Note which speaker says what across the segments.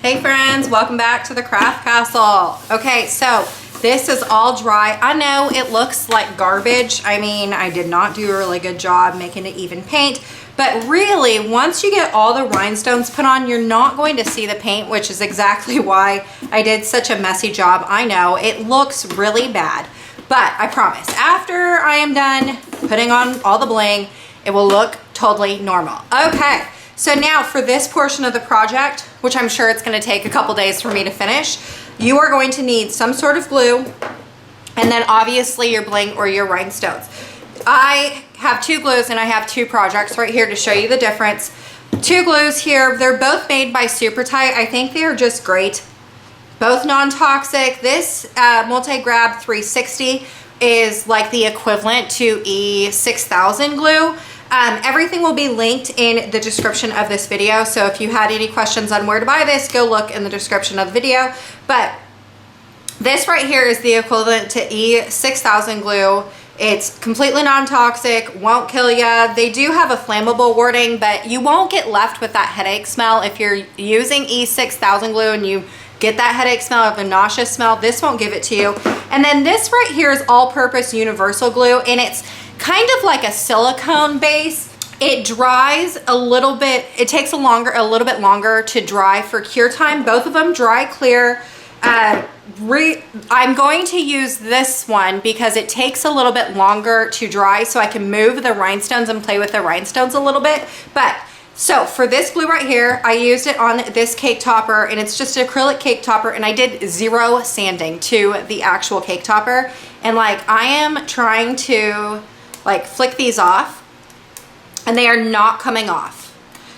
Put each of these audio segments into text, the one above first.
Speaker 1: Hey friends, welcome back to the Craft Castle. Okay, so this is all dry. I know it looks like garbage. I mean, I did not do a really good job making it even paint, but really once you get all the rhinestones put on, you're not going to see the paint, which is exactly why I did such a messy job. I know it looks really bad, but I promise after I am done putting on all the bling, it will look totally normal. Okay. So now for this portion of the project, which I'm sure it's going to take a couple days for me to finish, you are going to need some sort of glue and then obviously your bling or your rhinestones. I have two glues and I have two projects right here to show you the difference. Two glues here, they're both made by Super Tight. I think they are just great. Both non-toxic. This Multi-Grab 360 is like the equivalent to E6000 glue. Everything will be linked in the description of this video. So if you had any questions on where to buy this, go look in the description of the video. But this right here is the equivalent to E6000 glue. It's completely non-toxic, won't kill ya. They do have a flammable wording, but you won't get left with that headache smell. If you're using E6000 glue and you get that headache smell or the nauseous smell, this won't give it to you. And then this right here is all-purpose universal glue, and it's kind of like a silicone base. It dries a little bit. It takes a little bit longer to dry for cure time. Both of them dry clear. I'm going to use this one because it takes a little bit longer to dry, so I can move the rhinestones and play with the rhinestones a little bit. But so for this glue right here, I used it on this cake topper, and it's just an acrylic cake topper, and I did 0 sanding to the actual cake topper. And like I am trying to like flick these off and they are not coming off.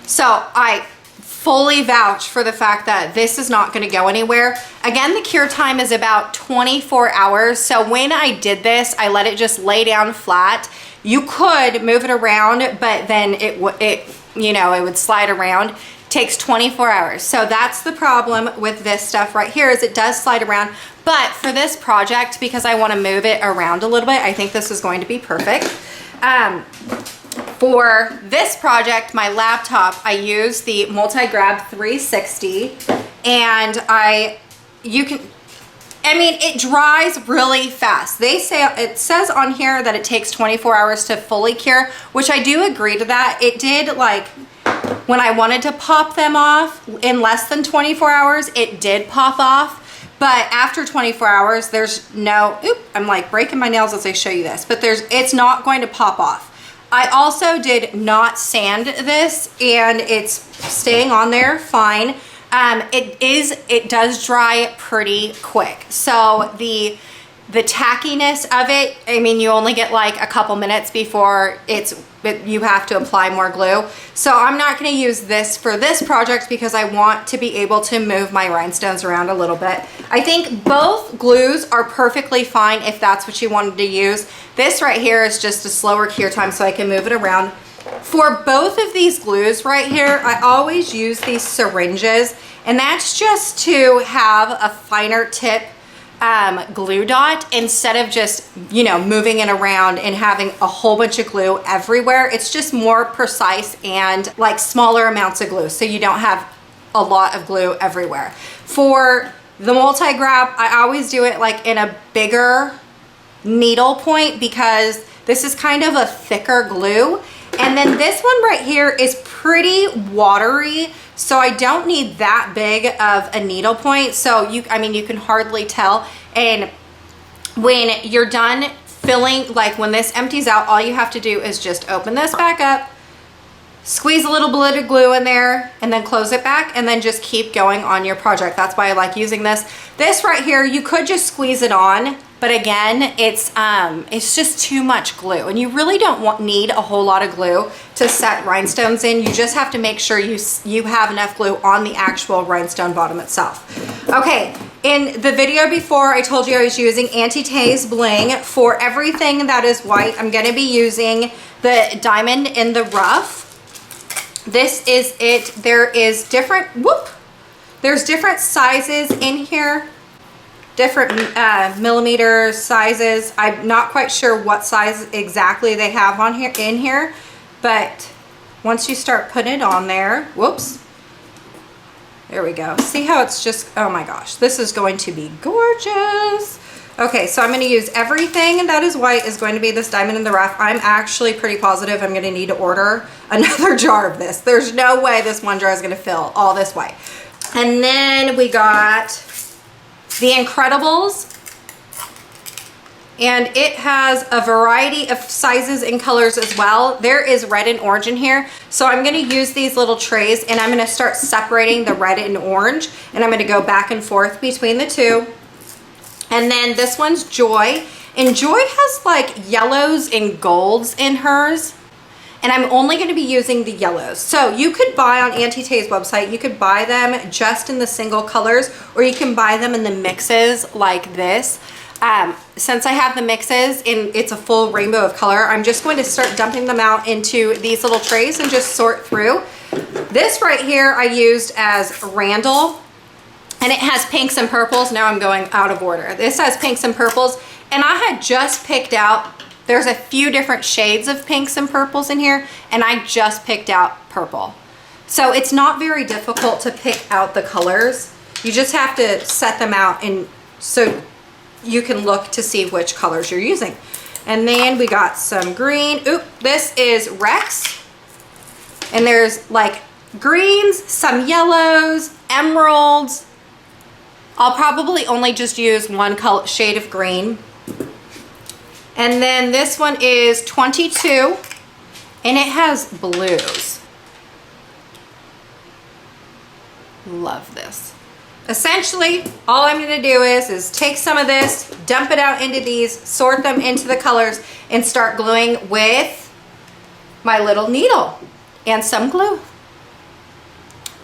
Speaker 1: So I fully vouch for the fact that this is not going to go anywhere. Again, the cure time is about 24 hours. So when I did this, I let it just lay down flat. You could move it around, but then it would slide around. It takes 24 hours. So that's the problem with this stuff right here, is it does slide around. But for this project, because I want to move it around a little bit, I think this is going to be perfect. For this project, my laptop, I use the Multi-Grab 360, and it dries really fast. It says on here that it takes 24 hours to fully cure, which I do agree to that. It did, like, when I wanted to pop them off in less than 24 hours, it did pop off. But after 24 hours, there's no, I'm like breaking my nails as I show you this, but it's not going to pop off. I also did not sand this, and it's staying on there fine. It does dry pretty quick. So the tackiness of it, I mean, you only get like a couple minutes before you have to apply more glue. So I'm not going to use this for this project because I want to be able to move my rhinestones around a little bit. I think both glues are perfectly fine if that's what you wanted to use. This right here is just a slower cure time, so I can move it around. For both of these glues right here, I always use these syringes, and that's just to have a finer tip glue dot instead of just, moving it around and having a whole bunch of glue everywhere. It's just more precise and like smaller amounts of glue, so you don't have a lot of glue everywhere. For the Multi-Grab, I always do it like in a bigger needle point because this is kind of a thicker glue. And then this one right here is pretty watery, so I don't need that big of a needle point. So you can hardly tell. And when you're done filling, like when this empties out, all you have to do is just open this back up, squeeze a little bit of glue in there, and then close it back, and then just keep going on your project. That's why I like using this. This right here, you could just squeeze it on, but again, it's just too much glue, and you really don't need a whole lot of glue to set rhinestones in. You just have to make sure you have enough glue on the actual rhinestone bottom itself. Okay, in the video before, I told you I was using Anti-Tase Bling. For everything that is white, I'm going to be using the Diamond in the Rough. This is it. There's different sizes in here, different millimeter sizes. I'm not quite sure what size exactly they have in here, but once you start putting it on there, There we go. See how it's just, oh my gosh, this is going to be gorgeous. Okay, so I'm going to use everything that is white is going to be this diamond in the rough. I'm actually pretty positive I'm going to need to order another jar of this. There's no way this one jar is going to fill all this white. And then we got the Incredibles. And it has a variety of sizes and colors as well. There is red and orange in here. So I'm going to use these little trays and I'm going to start separating the red and orange. And I'm going to go back and forth between the two. And then this one's Joy. And Joy has like yellows and golds in hers. And I'm only going to be using the yellows. So you could buy on Auntie Tay's website, you could buy them just in the single colors, or you can buy them in the mixes like this. Since I have the mixes and it's a full rainbow of color, I'm just going to start dumping them out into these little trays and just sort through. This right here I used as Randall, and it has pinks and purples. Now I'm going out of order. This has pinks and purples, and I had just picked out, there's a few different shades of pinks and purples in here, and I just picked out purple. So it's not very difficult to pick out the colors. You just have to set them out, and so you can look to see which colors you're using. And then we got some green. Oop, this is Rex. And there's like greens, some yellows, emeralds. I'll probably only just use one color, shade of green. And then this one is 22 and it has blues. Love this. Essentially, all I'm going to do is take some of this, dump it out into these, sort them into the colors, and start gluing with my little needle and some glue.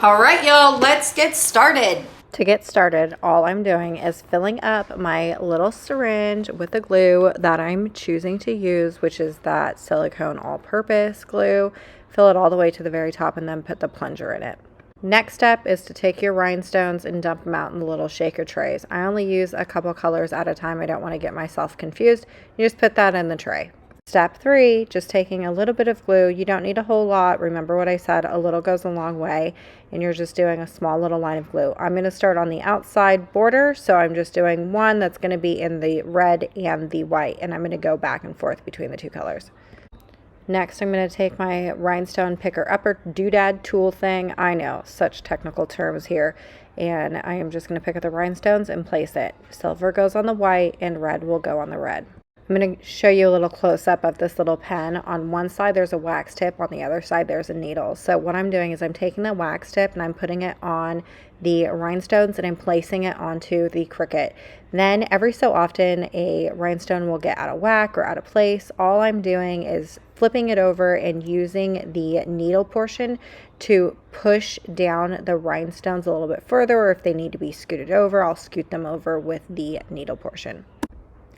Speaker 1: All right, y'all, let's get started. To get started, all I'm doing is filling up my little syringe with the glue that I'm choosing to use, which is that silicone all-purpose glue. Fill it all the way to the very top and then put the plunger in it. Next step is to take your rhinestones and dump them out in the little shaker trays. I only use a couple colors at a time. I don't want to get myself confused. You just put that in the tray. Step 3, just taking a little bit of glue. You don't need a whole lot. Remember what I said, a little goes a long way, and you're just doing a small little line of glue. I'm going to start on the outside border, so I'm just doing one that's going to be in the red and the white, and I'm going to go back and forth between the two colors. Next, I'm going to take my rhinestone picker-upper doodad tool thing. I know, such technical terms here. And I am just going to pick up the rhinestones and place it. Silver goes on the white and red will go on the red. I'm going to show you a little close-up of this little pen. On one side there's a wax tip, on the other side there's a needle. So what I'm doing is I'm taking the wax tip and I'm putting it on the rhinestones and I'm placing it onto the Cricut. Then every so often a rhinestone will get out of whack or out of place. All I'm doing is flipping it over and using the needle portion to push down the rhinestones a little bit further, or if they need to be scooted over, I'll scoot them over with the needle portion.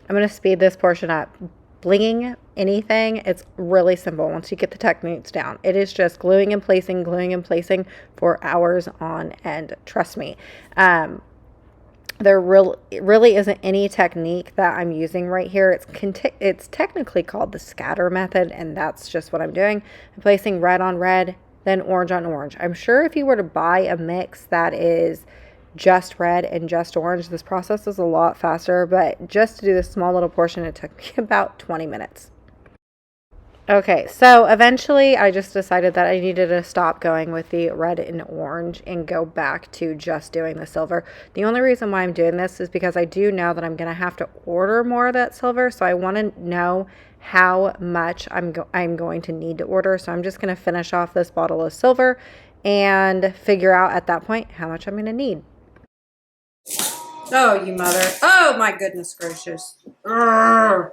Speaker 1: I'm going to speed this portion up. Blinging anything, it's really simple once you get the techniques down. It is just gluing and placing for hours on end. Trust me. There really isn't any technique that I'm using right here. It's technically called the scatter method, and that's just what I'm doing. I'm placing red on red, then orange on orange. I'm sure if you were to buy a mix that is just red and just orange, this process is a lot faster, but just to do this small little portion, it took me about 20 minutes. Okay, so eventually I just decided that I needed to stop going with the red and orange and go back to just doing the silver. The only reason why I'm doing this is because I do know that I'm going to have to order more of that silver, so I want to know how much I'm going to need to order. So I'm just going to finish off this bottle of silver and figure out at that point how much I'm going to need. Oh, you mother. Oh, my goodness gracious. Urgh.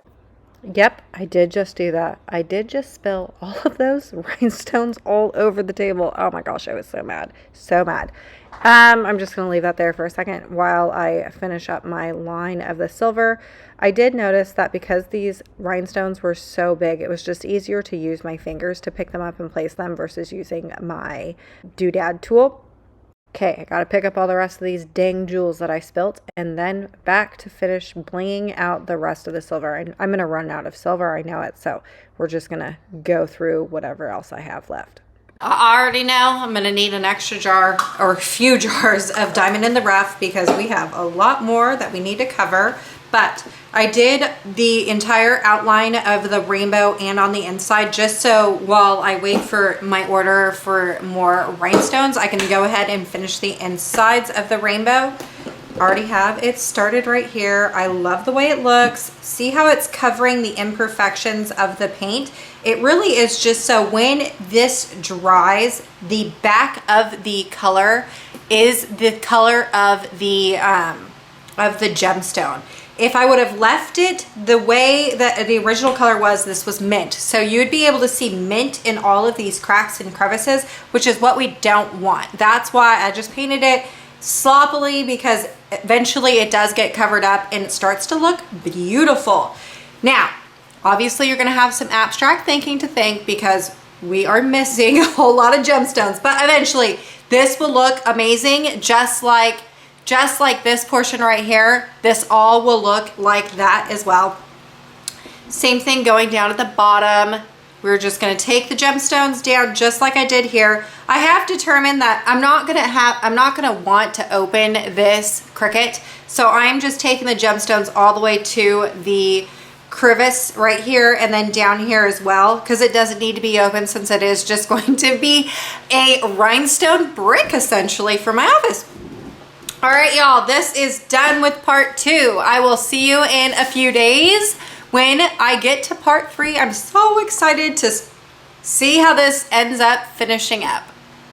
Speaker 1: Yep, I did just do that. I did just spill all of those rhinestones all over the table. Oh my gosh, I was so mad. So mad. I'm just going to leave that there for a second while I finish up my line of the silver. I did notice that because these rhinestones were so big, it was just easier to use my fingers to pick them up and place them versus using my doodad tool. Okay, I gotta pick up all the rest of these dang jewels that I spilt and then back to finish blinging out the rest of the silver. I'm gonna run out of silver, I know it, so we're just gonna go through whatever else I have left. I already know I'm gonna need an extra jar or a few jars of Diamond in the Rough because we have a lot more that we need to cover. But I did the entire outline of the rainbow and on the inside just so while I wait for my order for more rhinestones, I can go ahead and finish the insides of the rainbow. Already have it started right here. I love the way it looks. See how it's covering the imperfections of the paint? It really is just so when this dries, the back of the color is the color of the gemstone. If I would have left it the way that the original color was, this was mint. So you'd be able to see mint in all of these cracks and crevices, which is what we don't want. That's why I just painted it sloppily because eventually it does get covered up and it starts to look beautiful. Now, obviously you're gonna have some abstract thinking to think because we are missing a whole lot of gemstones, but eventually this will look amazing just like this portion right here. This all will look like that as well. Same thing going down at the bottom. We're just gonna take the gemstones down just like I did here. I have determined that I'm not gonna want to open this Cricut. So I'm just taking the gemstones all the way to the crevice right here and then down here as well because it doesn't need to be open since it is just going to be a rhinestone brick essentially for my office. All right, y'all, this is done with part 2. I will see you in a few days when I get to part 3. I'm so excited to see how this ends up finishing up.